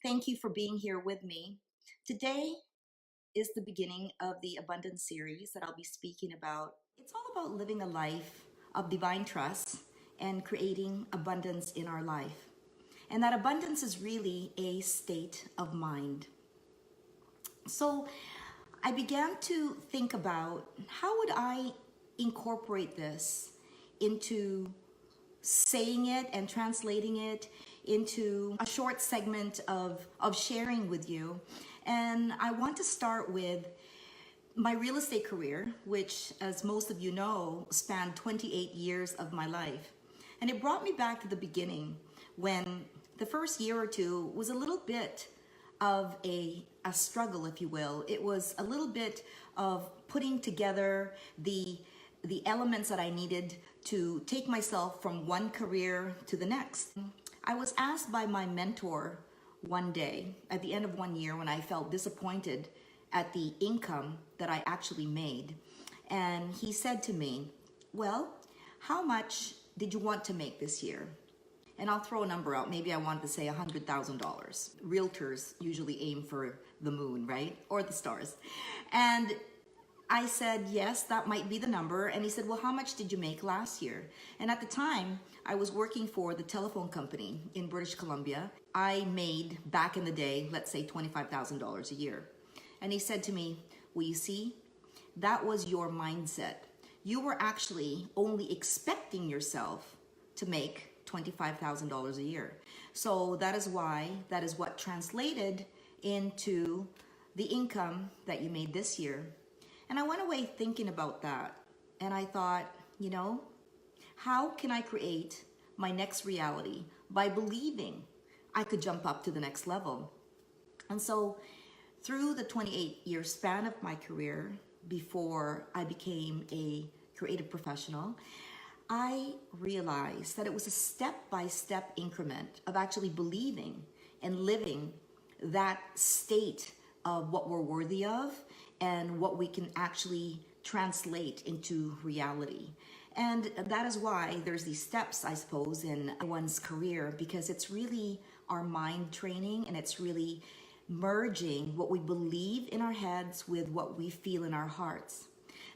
Thank you for being here with me. Today is the beginning of the abundance series that I'll be speaking about. It's all about living a life of divine trust and creating abundance in our life. And that abundance is really a state of mind. So I began to think about how would I incorporate this into saying it and translating it into a short segment of sharing with you. And I want to start with my real estate career, which, as most of you know, spanned 28 years of my life. And it brought me back to the beginning when the first year or two was a little bit of a struggle, if you will. It was a little bit of putting together the elements that I needed to take myself from one career to the next. I was asked by my mentor one day at the end of one year when I felt disappointed at the income that I actually made. And he said to me, well, how much did you want to make this year? And I'll throw a number out. Maybe I wanted to say $100,000. Realtors usually aim for the moon, right? Or the stars. And I said, yes, that might be the number. And he said, well, how much did you make last year? And at the time, I was working for the telephone company in British Columbia. I made, back in the day, let's say $25,000 a year. And he said to me, well, you see, that was your mindset. You were actually only expecting yourself to make $25,000 a year. So that is what translated into the income that you made this year. And I went away thinking about that. And I thought, how can I create my next reality by believing I could jump up to the next level? And so through the 28-year span of my career, before I became a creative professional, I realized that it was a step-by-step increment of actually believing and living that state of what we're worthy of and what we can actually translate into reality. And that is why there's these steps, I suppose, in one's career, because it's really our mind training, and it's really merging what we believe in our heads with what we feel in our hearts.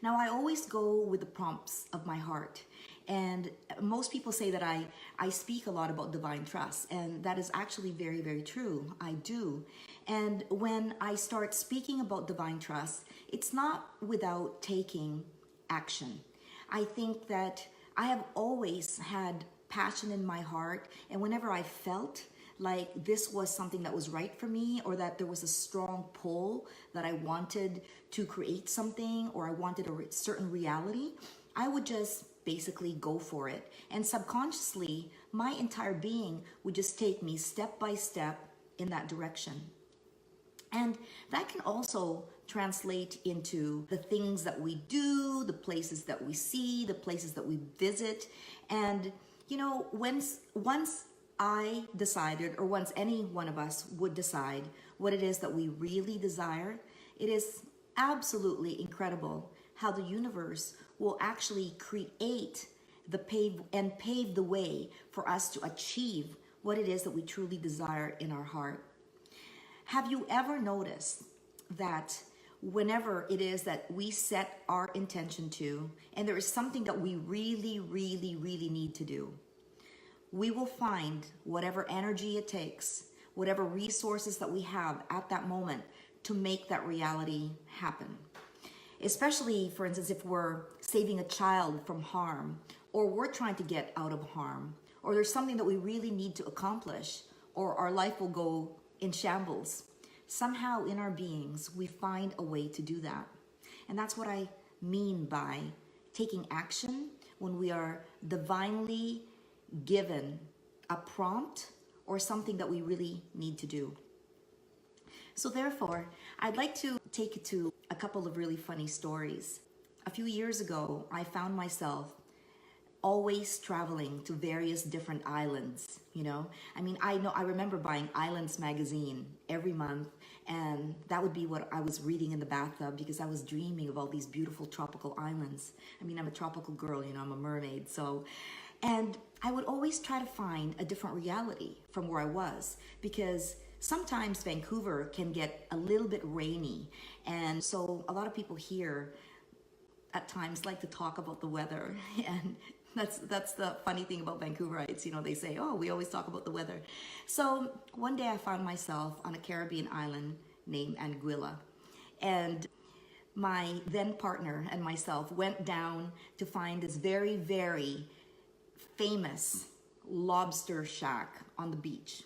Now, I always go with the prompts of my heart. And most people say that I speak a lot about divine trust, and that is actually very, very true. I do. And when I start speaking about divine trust, it's not without taking action. I think that I have always had passion in my heart, and whenever I felt like this was something that was right for me, or that there was a strong pull that I wanted to create something, or I wanted a certain reality, I would just basically go for it. And subconsciously, my entire being would just take me step by step in that direction. And that can also translate into the things that we do, the places that we see, the places that we visit. And, once I decided, or once any one of us would decide what it is that we really desire, it is absolutely incredible how the universe will actually create pave the way for us to achieve what it is that we truly desire in our heart. Have you ever noticed that whenever it is that we set our intention to, and there is something that we really, really, really need to do, we will find whatever energy it takes, whatever resources that we have at that moment to make that reality happen. Especially, for instance, if we're saving a child from harm, or we're trying to get out of harm, or there's something that we really need to accomplish, or our life will go in shambles. Somehow in our beings, we find a way to do that. And that's what I mean by taking action when we are divinely given a prompt or something that we really need to do. So therefore, I'd like to take you to a couple of really funny stories. A few years ago, I found myself always traveling to various different islands, I remember buying Islands magazine every month, and that would be what I was reading in the bathtub because I was dreaming of all these beautiful tropical islands. I'm a tropical girl, I'm a mermaid, and I would always try to find a different reality from where I was, because sometimes Vancouver can get a little bit rainy. And so a lot of people here at times like to talk about the weather. And that's the funny thing about Vancouverites. You know, they say, oh, we always talk about the weather. So one day I found myself on a Caribbean island named Anguilla. And my then partner and myself went down to find this very, very famous lobster shack on the beach.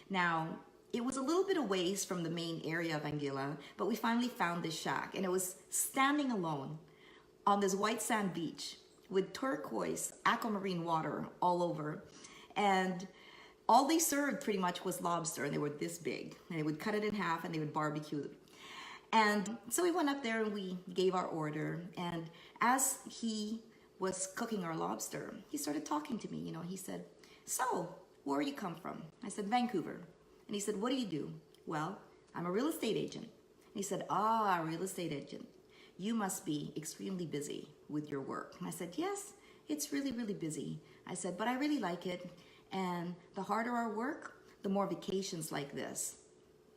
Now, it was a little bit away from the main area of Anguilla, but we finally found this shack, and it was standing alone on this white sand beach with turquoise aquamarine water all over. And all they served pretty much was lobster, and they were this big, and they would cut it in half and they would barbecue it. And so we went up there and we gave our order, and as he was cooking our lobster, he started talking to me. You know, he said, so where you come from? I said, Vancouver. And he said, what do you do? Well, I'm a real estate agent. And he said, ah, real estate agent. You must be extremely busy with your work. And I said, yes, it's really, really busy. I said, but I really like it. And the harder our work, the more vacations like this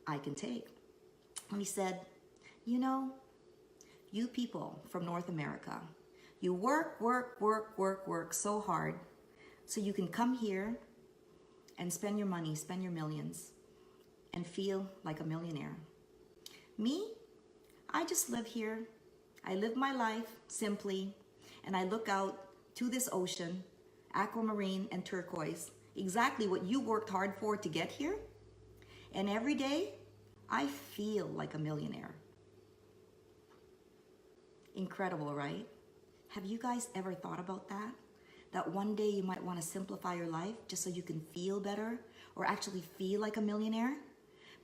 I can take. And he said, you know, you people from North America, you work so hard so you can come here and spend your money, spend your millions, and feel like a millionaire. Me, I just live here. I live my life simply, and I look out to this ocean, aquamarine and turquoise, exactly what you worked hard for to get here. And every day, I feel like a millionaire. Incredible, right? Have you guys ever thought about that? That one day you might want to simplify your life just so you can feel better or actually feel like a millionaire?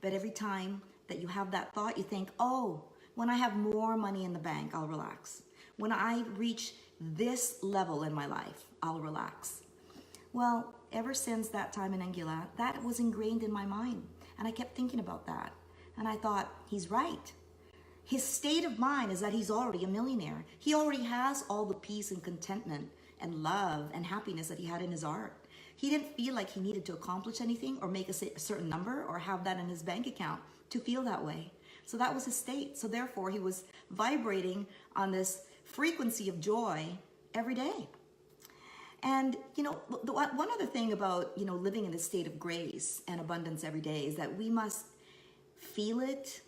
But every time that you have that thought, you think, oh, when I have more money in the bank, I'll relax. When I reach this level in my life, I'll relax. Well, ever since that time in Anguilla, that was ingrained in my mind. And I kept thinking about that. And I thought, he's right. His state of mind is that he's already a millionaire. He already has all the peace and contentment and love and happiness that he had in his art. He didn't feel like he needed to accomplish anything or make a certain number or have that in his bank account to feel that way. So that was his state. So therefore, he was vibrating on this frequency of joy every day. And, you know, one other thing about, you know, living in a state of grace and abundance every day is that we must feel it,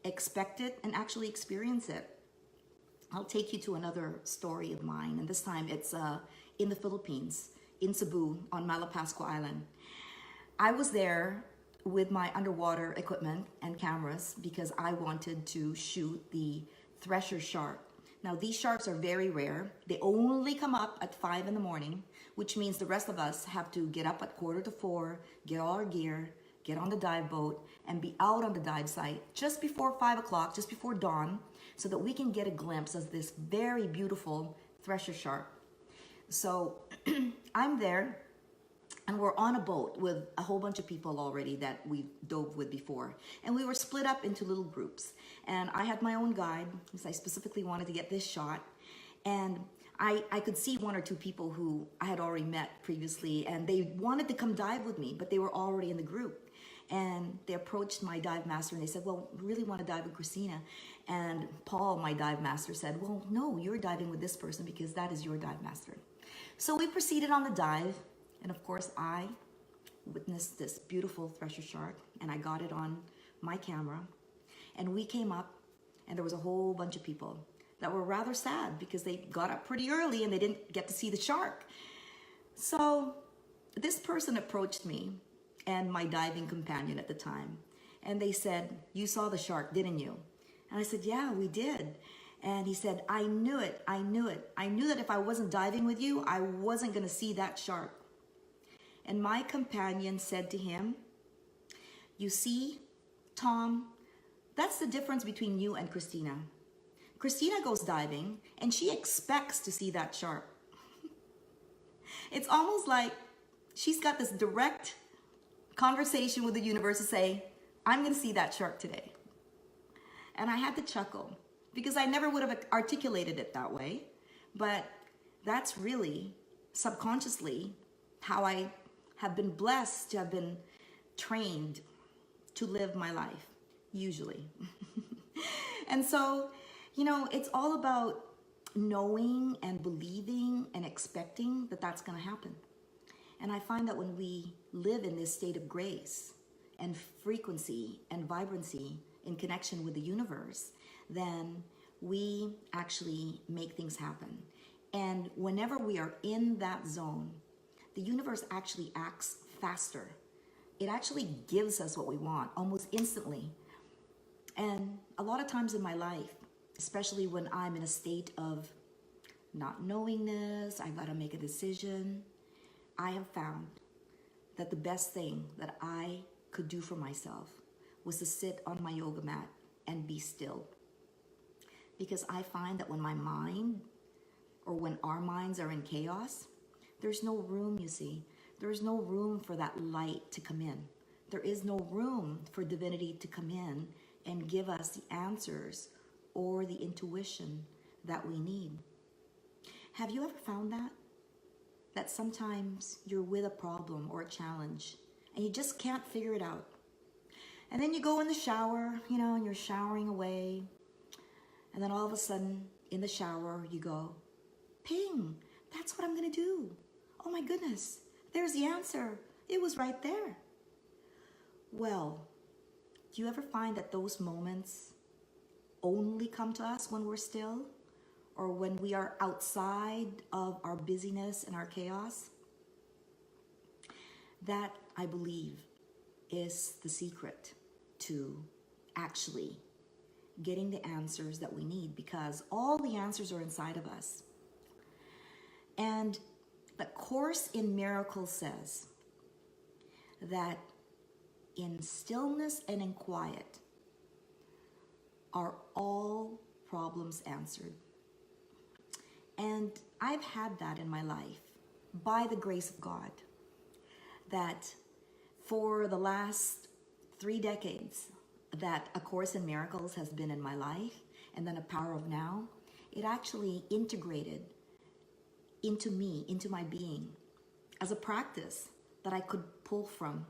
expect it, and actually experience it. I'll take you to another story of mine, and this time it's in the Philippines, in Cebu, on Malapascua Island. I was there with my underwater equipment and cameras because I wanted to shoot the thresher shark. Now, these sharks are very rare. They only come up at 5 in the morning, which means the rest of us have to get up at 3:45, get all our gear, get on the dive boat, and be out on the dive site just before 5 o'clock, just before dawn, so that we can get a glimpse of this very beautiful thresher shark. So I'm there, and we're on a boat with a whole bunch of people already that we've dove with before. And we were split up into little groups. And I had my own guide, because I specifically wanted to get this shot. And I could see one or two people who I had already met previously, and they wanted to come dive with me, but they were already in the group. And they approached my dive master and they said, well, we really want to dive with Christina. And Paul, my dive master, said, well, no, you're diving with this person because that is your dive master. So we proceeded on the dive. And of course, I witnessed this beautiful thresher shark, and I got it on my camera. And we came up, and there was a whole bunch of people that were rather sad because they got up pretty early and they didn't get to see the shark. So this person approached me and my diving companion at the time, and they said, you saw the shark, didn't you? And I said, yeah, we did. And he said, I knew it, I knew it. I knew that if I wasn't diving with you, I wasn't gonna see that shark. And my companion said to him, you see, Tom, that's the difference between you and Christina. Christina goes diving and she expects to see that shark. It's almost like she's got this direct conversation with the universe to say, I'm gonna see that shark today. And I had to chuckle because I never would have articulated it that way, but that's really subconsciously how I have been blessed to have been trained to live my life, usually. And so, it's all about knowing and believing and expecting that that's going to happen. And I find that when we live in this state of grace and frequency and vibrancy in connection with the universe, then we actually make things happen. And whenever we are in that zone, the universe actually acts faster. It actually gives us what we want almost instantly. And a lot of times in my life, especially when I'm in a state of not knowingness, I gotta make a decision, I have found that the best thing that I could do for myself was to sit on my yoga mat and be still. Because I find that when my mind, or when our minds are in chaos, there's no room, you see. There's no room for that light to come in. There is no room for divinity to come in and give us the answers or the intuition that we need. Have you ever found that? That sometimes you're with a problem or a challenge and you just can't figure it out. And then you go in the shower, and you're showering away. And then all of a sudden, in the shower, you go, ping, that's what I'm gonna do. Oh my goodness, there's the answer. It was right there. Well, do you ever find that those moments only come to us when we're still? Or when we are outside of our busyness and our chaos? That, I believe, is the secret to actually getting the answers that we need, because all the answers are inside of us. And the Course in Miracles says that in stillness and in quiet are all problems answered. And I've had that in my life by the grace of God, that for the last 3 decades that A Course in Miracles has been in my life, and then A Power of Now, it actually integrated into me, into my being, as a practice that I could pull from,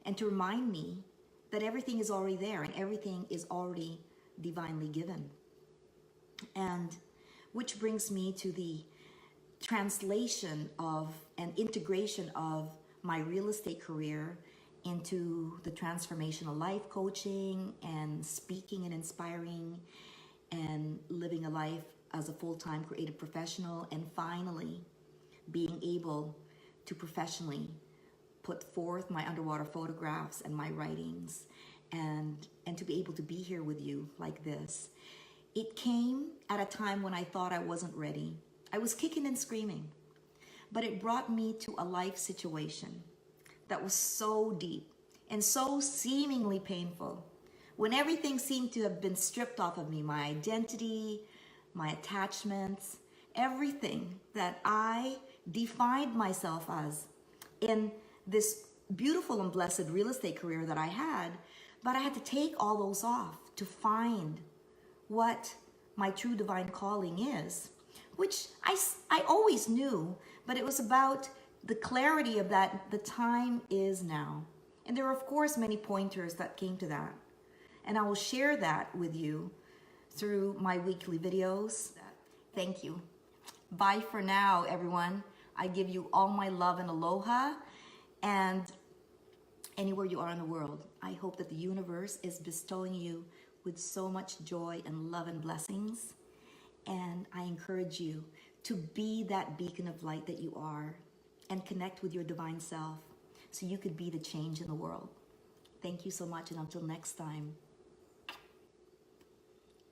and to remind me that everything is already there and everything is already divinely given. And which brings me to the translation of and integration of my real estate career into the transformational life coaching and speaking and inspiring and living a life as a full-time creative professional, and finally being able to professionally put forth my underwater photographs and my writings, and to be able to be here with you like this. It came at a time when I thought I wasn't ready. I was kicking and screaming, but it brought me to a life situation that was so deep and so seemingly painful, when everything seemed to have been stripped off of me, my identity, my attachments, everything that I defined myself as in this beautiful and blessed real estate career that I had. But I had to take all those off to find what my true divine calling is, which I always knew, but it was about the clarity of that the time is now. And there are, of course, many pointers that came to that. And I will share that with you through my weekly videos. Thank you. Bye for now, everyone. I give you all my love and aloha. And anywhere you are in the world, I hope that the universe is bestowing you with so much joy and love and blessings. And I encourage you to be that beacon of light that you are, and connect with your divine self so you could be the change in the world. Thank you so much, and until next time.